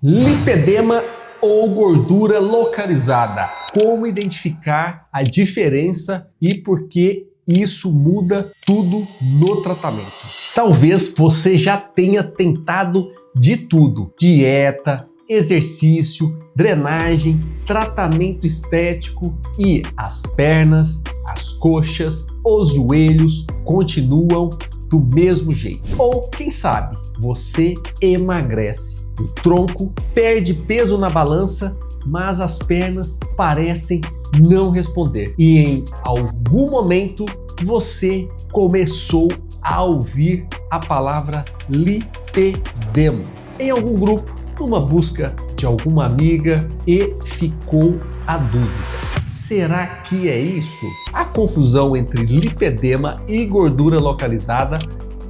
Lipedema ou gordura localizada? Como identificar a diferença e por que isso muda tudo no tratamento? Talvez você já tenha tentado de tudo: dieta, exercício, drenagem, tratamento estético e as pernas, as coxas, os joelhos continuam do mesmo jeito. Ou quem sabe você emagrece o tronco, perde peso na balança, mas as pernas parecem não responder. E em algum momento você começou a ouvir a palavra lipedema em algum grupo, numa busca de alguma amiga, e ficou a dúvida: será que é isso? A confusão entre lipedema e gordura localizada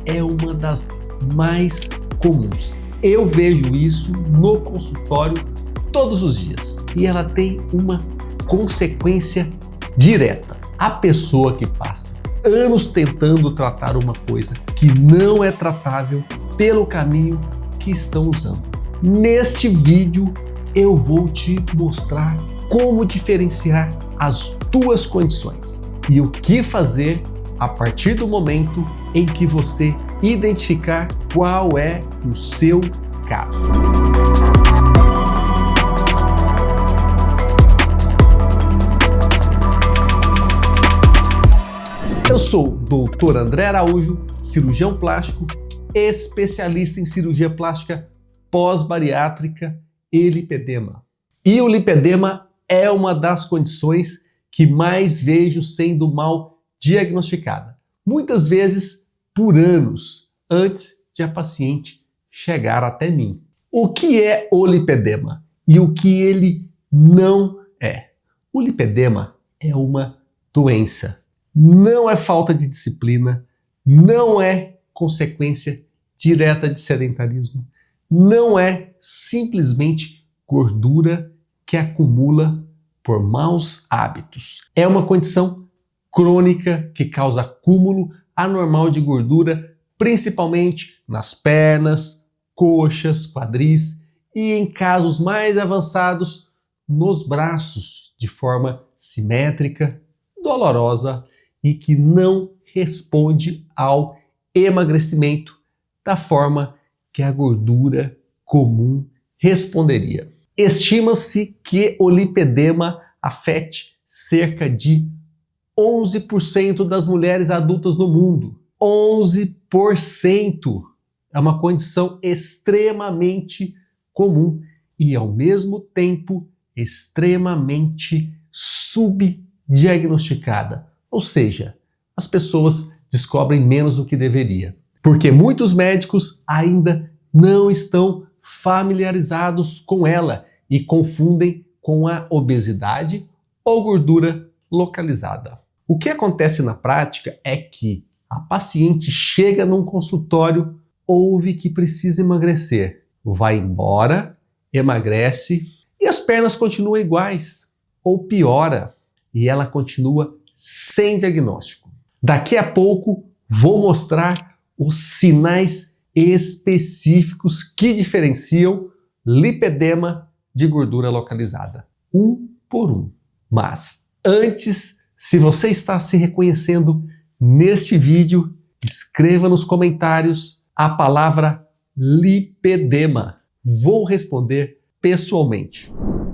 é uma das mais comuns. Eu vejo isso no consultório todos os dias e ela tem uma consequência direta. A pessoa que passa anos tentando tratar uma coisa que não é tratável pelo caminho que estão usando. Neste vídeo eu vou te mostrar como diferenciar as duas condições e o que fazer a partir do momento em que você identificar qual é o seu caso. Eu sou o Dr. André Araújo, cirurgião plástico, especialista em cirurgia plástica pós-bariátrica e lipedema. E o lipedema é uma das condições que mais vejo sendo mal diagnosticada, muitas vezes por anos antes de a paciente chegar até mim. O que é o lipedema e o que ele não é? O lipedema é uma doença, não é falta de disciplina, não é consequência direta de sedentarismo, não é simplesmente gordura que acumula por maus hábitos. É uma condição crônica que causa acúmulo anormal de gordura, principalmente nas pernas, coxas, quadris e, em casos mais avançados, nos braços, de forma simétrica, dolorosa e que não responde ao emagrecimento da forma que a gordura comum responderia. Estima-se que o lipedema afete cerca de 11% das mulheres adultas no mundo. 11%! É uma condição extremamente comum e, ao mesmo tempo, extremamente subdiagnosticada. Ou seja, as pessoas descobrem menos do que deveria, porque muitos médicos ainda não estão familiarizados com ela e confundem com a obesidade ou gordura localizada. O que acontece na prática é que a paciente chega num consultório, ouve que precisa emagrecer, vai embora, emagrece e as pernas continuam iguais ou piora e ela continua sem diagnóstico. Daqui a pouco vou mostrar os sinais específicos que diferenciam lipedema de gordura localizada, um por um. Mas antes, se você está se reconhecendo neste vídeo, escreva nos comentários a palavra lipedema. Vou responder pessoalmente.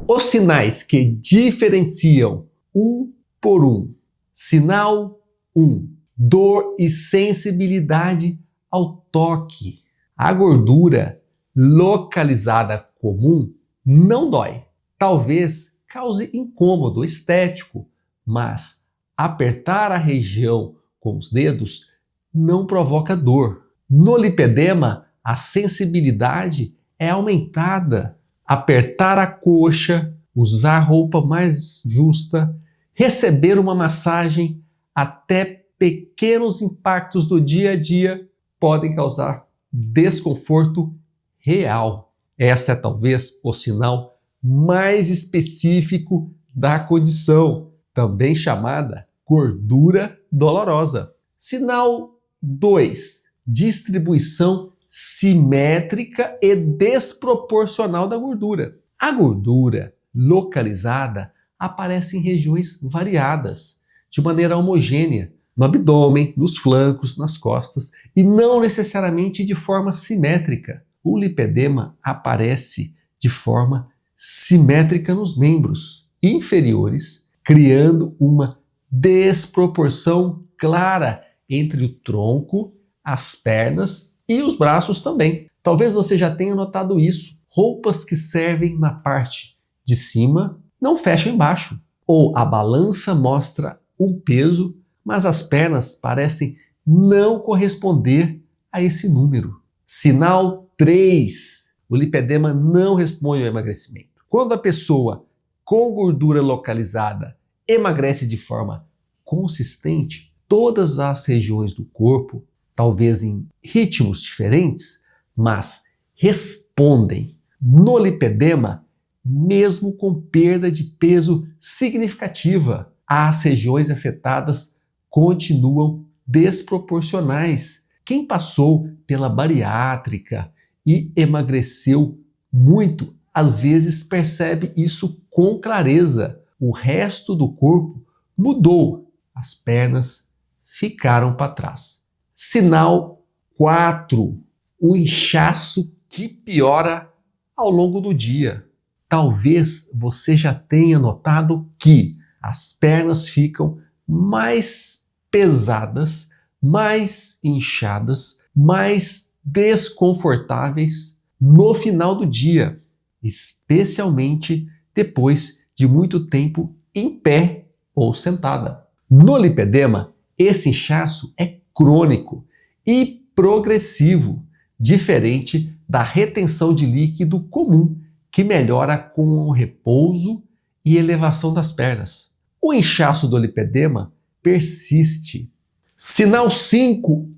Os sinais que diferenciam um por um. Sinal 1. Dor e sensibilidade ao toque. A gordura localizada comum não dói. Talvez cause incômodo estético, mas apertar a região com os dedos não provoca dor. No lipedema, a sensibilidade é aumentada. Apertar a coxa, usar roupa mais justa, receber uma massagem, até pequenos impactos do dia a dia podem causar desconforto real. Essa é talvez o sinal mais específico da condição, também chamada gordura dolorosa. Sinal 2. Distribuição simétrica e desproporcional da gordura. A gordura localizada aparece em regiões variadas, de maneira homogênea, no abdômen, nos flancos, nas costas, e não necessariamente de forma simétrica. O lipedema aparece de forma simétrica nos membros inferiores, criando uma desproporção clara entre o tronco, as pernas e os braços também. Talvez você já tenha notado isso. Roupas que servem na parte de cima não fecham embaixo. Ou a balança mostra um peso, mas as pernas parecem não corresponder a esse número. Sinal 3. O lipedema não responde ao emagrecimento. Quando a pessoa com gordura localizada emagrece de forma consistente, todas as regiões do corpo, talvez em ritmos diferentes, mas respondem no lipedema, mesmo com perda de peso significativa. As regiões afetadas continuam desproporcionais. Quem passou pela bariátrica e emagreceu muito, às vezes percebe isso com clareza. O resto do corpo mudou. As pernas ficaram para trás. Sinal 4. O inchaço que piora ao longo do dia. Talvez você já tenha notado que as pernas ficam mais pesadas, mais inchadas, mais desconfortáveis no final do dia, especialmente depois de muito tempo em pé ou sentada. No lipedema, esse inchaço é crônico e progressivo, diferente da retenção de líquido comum, que melhora com o repouso e elevação das pernas. O inchaço do lipedema persiste. Sinal 5.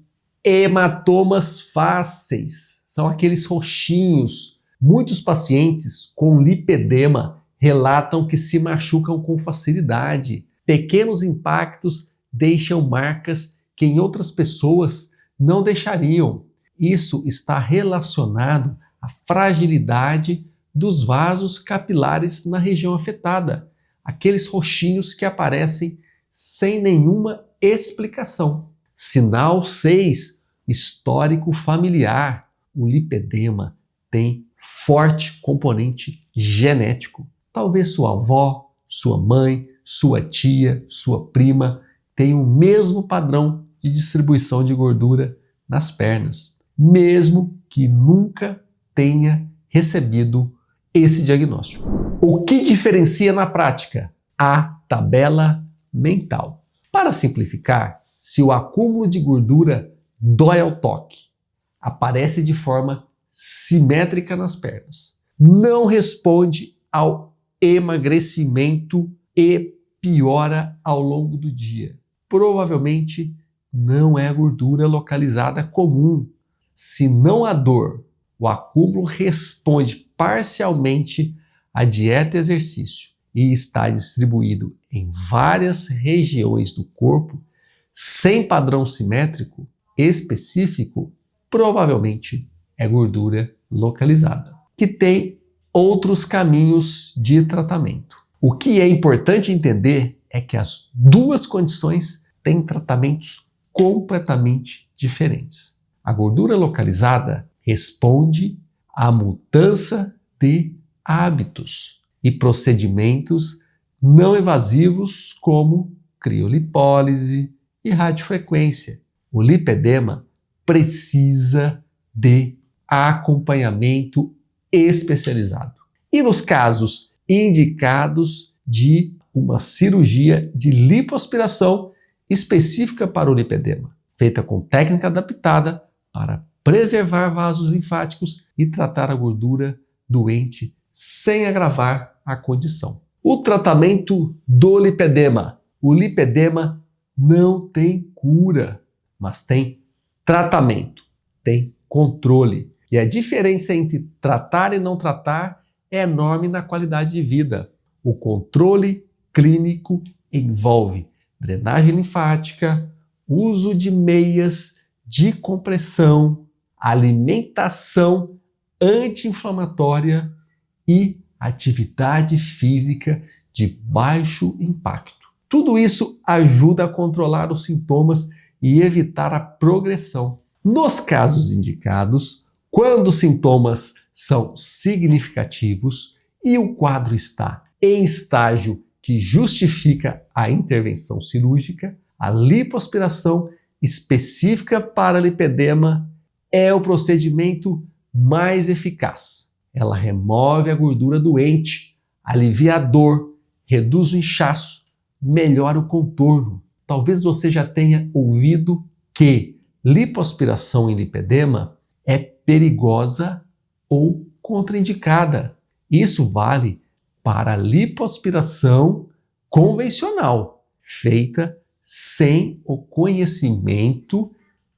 Hematomas fáceis. São aqueles roxinhos. Muitos pacientes com lipedema relatam que se machucam com facilidade. Pequenos impactos deixam marcas que em outras pessoas não deixariam. Isso está relacionado à fragilidade dos vasos capilares na região afetada, aqueles roxinhos que aparecem sem nenhuma explicação. Sinal 6, histórico familiar. O lipedema tem forte componente genético. Talvez sua avó, sua mãe, sua tia, sua prima tenham o mesmo padrão de distribuição de gordura nas pernas, mesmo que nunca tenha recebido esse diagnóstico. O que diferencia na prática? A tabela mental. Para simplificar, se o acúmulo de gordura dói ao toque, aparece de forma simétrica nas pernas, não responde ao emagrecimento e piora ao longo do dia, provavelmente não é gordura localizada comum. Se não há dor, o acúmulo responde parcialmente à dieta e exercício e está distribuído em várias regiões do corpo, sem padrão simétrico específico, provavelmente é gordura localizada, que tem outros caminhos de tratamento. O que é importante entender é que as duas condições têm tratamentos completamente diferentes. A gordura localizada responde à mudança de hábitos e procedimentos não invasivos como criolipólise e radiofrequência. O lipedema precisa de acompanhamento especializado. E nos casos indicados de uma cirurgia de lipoaspiração específica para o lipedema, feita com técnica adaptada para preservar vasos linfáticos e tratar a gordura doente sem agravar a condição. O tratamento do lipedema. O lipedema não tem cura, mas tem tratamento, tem controle. E a diferença entre tratar e não tratar é enorme na qualidade de vida. O controle clínico envolve drenagem linfática, uso de meias de compressão, alimentação anti-inflamatória e atividade física de baixo impacto. Tudo isso ajuda a controlar os sintomas e evitar a progressão. Nos casos indicados, quando os sintomas são significativos e o quadro está em estágio que justifica a intervenção cirúrgica, a lipoaspiração específica para lipedema é o procedimento mais eficaz. Ela remove a gordura doente, alivia a dor, reduz o inchaço, melhora o contorno. Talvez você já tenha ouvido que lipoaspiração em lipedema é perigosa ou contraindicada. Isso vale para a lipoaspiração convencional, feita sem o conhecimento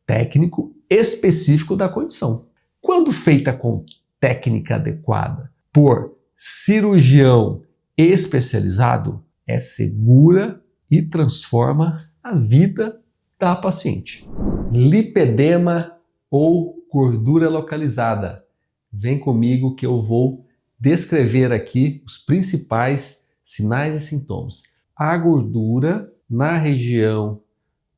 técnico específico da condição. Quando feita com técnica adequada por cirurgião especializado, é segura e transforma a vida da paciente. Lipedema ou gordura localizada. Vem comigo que eu vou descrever aqui os principais sinais e sintomas. A gordura na região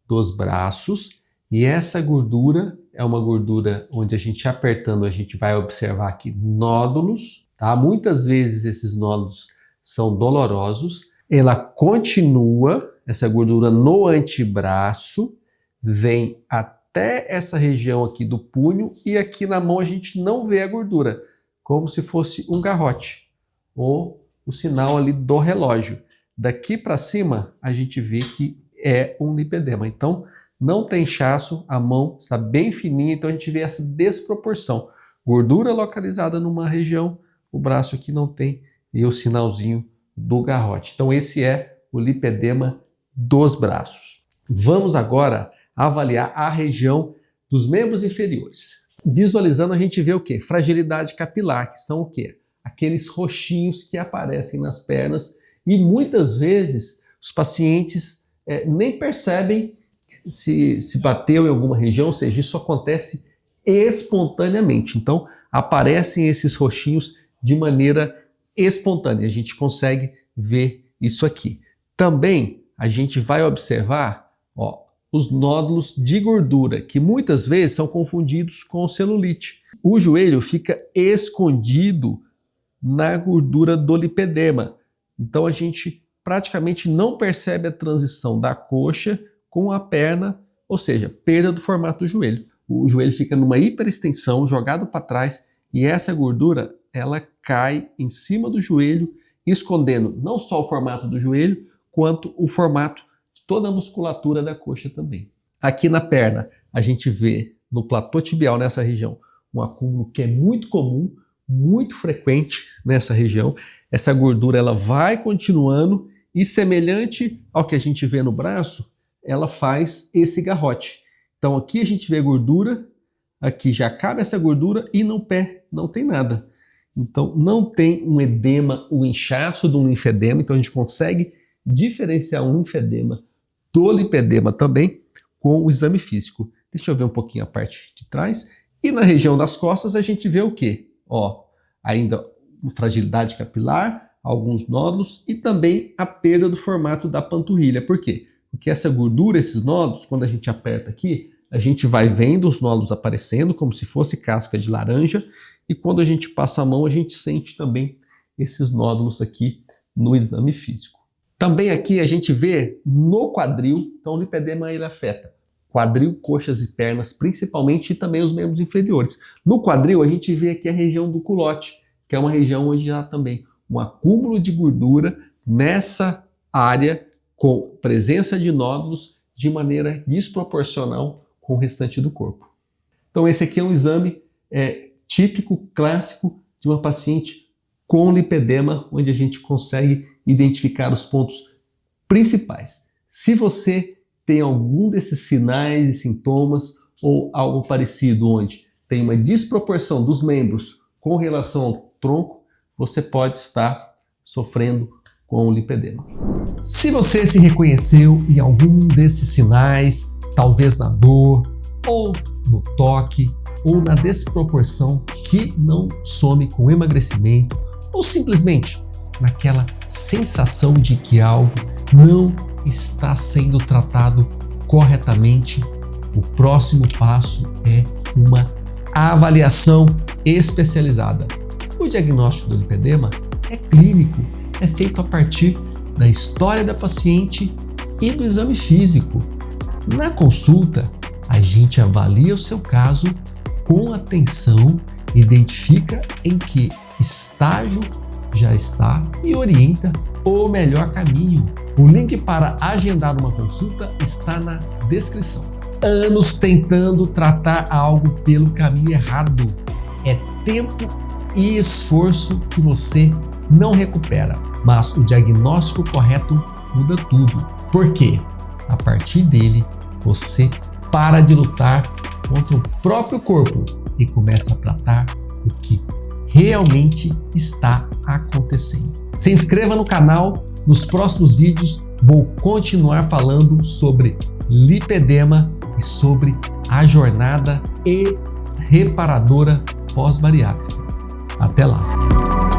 dos braços, e essa gordura é uma gordura onde a gente apertando, a gente vai observar aqui nódulos, tá? Muitas vezes esses nódulos são dolorosos. Ela continua, essa gordura no antebraço, vem até essa região aqui do punho e aqui na mão a gente não vê a gordura, como se fosse um garrote ou o sinal ali do relógio. Daqui para cima a gente vê que é um lipedema. Então não tem inchaço, a mão está bem fininha, então a gente vê essa desproporção. Gordura localizada numa região, o braço aqui não tem e o sinalzinho do garrote. Então esse é o lipedema dos braços. Vamos agora avaliar a região dos membros inferiores. Visualizando a gente vê o quê? Fragilidade capilar, que são o quê? Aqueles roxinhos que aparecem nas pernas e muitas vezes os pacientes nem percebem se bateu em alguma região, ou seja, isso acontece espontaneamente. Então aparecem esses roxinhos de maneira espontânea, a gente consegue ver isso aqui. Também a gente vai observar os nódulos de gordura, que muitas vezes são confundidos com celulite. O joelho fica escondido na gordura do lipedema, então a gente praticamente não percebe a transição da coxa com a perna, ou seja, perda do formato do joelho. O joelho fica numa hiperextensão, jogado para trás, e essa gordura ela cai em cima do joelho, escondendo não só o formato do joelho, quanto o formato de toda a musculatura da coxa também. Aqui na perna, a gente vê no platô tibial, nessa região, um acúmulo que é muito comum, muito frequente nessa região. Essa gordura ela vai continuando e, semelhante ao que a gente vê no braço, ela faz esse garrote. Então aqui a gente vê gordura, aqui já acaba essa gordura e no pé não tem nada. Então não tem um edema, o inchaço de um linfedema, então a gente consegue diferenciar um linfedema do lipedema também com o exame físico. Deixa eu ver um pouquinho a parte de trás. E na região das costas a gente vê o quê? Ainda uma fragilidade capilar, alguns nódulos e também a perda do formato da panturrilha. Por quê? Porque essa gordura, esses nódulos, quando a gente aperta aqui, a gente vai vendo os nódulos aparecendo como se fosse casca de laranja e quando a gente passa a mão a gente sente também esses nódulos aqui no exame físico. Também aqui a gente vê no quadril, então o lipedema ele afeta quadril, coxas e pernas principalmente e também os membros inferiores. No quadril a gente vê aqui a região do culote, que é uma região onde há também um acúmulo de gordura nessa área com presença de nódulos de maneira desproporcional com o restante do corpo. Então esse aqui é um exame típico, clássico de uma paciente com lipedema, onde a gente consegue identificar os pontos principais. Se você tem algum desses sinais e sintomas ou algo parecido, onde tem uma desproporção dos membros com relação ao tronco, você pode estar sofrendo com o lipedema. Se você se reconheceu em algum desses sinais, talvez na dor ou no toque, ou na desproporção que não some com o emagrecimento, ou simplesmente naquela sensação de que algo não está sendo tratado corretamente, o próximo passo é uma avaliação especializada. O diagnóstico do lipedema é clínico, é feito a partir da história da paciente e do exame físico. Na consulta, a gente avalia o seu caso com atenção, identifica em que estágio já está e orienta o melhor caminho. O link para agendar uma consulta está na descrição. Anos tentando tratar algo pelo caminho errado. É tempo e esforço que você não recupera, mas o diagnóstico correto muda tudo. Por quê? A partir dele, você para de lutar contra o próprio corpo e começa a tratar o que realmente está acontecendo. Se inscreva no canal, nos próximos vídeos vou continuar falando sobre lipedema e sobre a jornada reparadora pós-bariátrica. Até lá!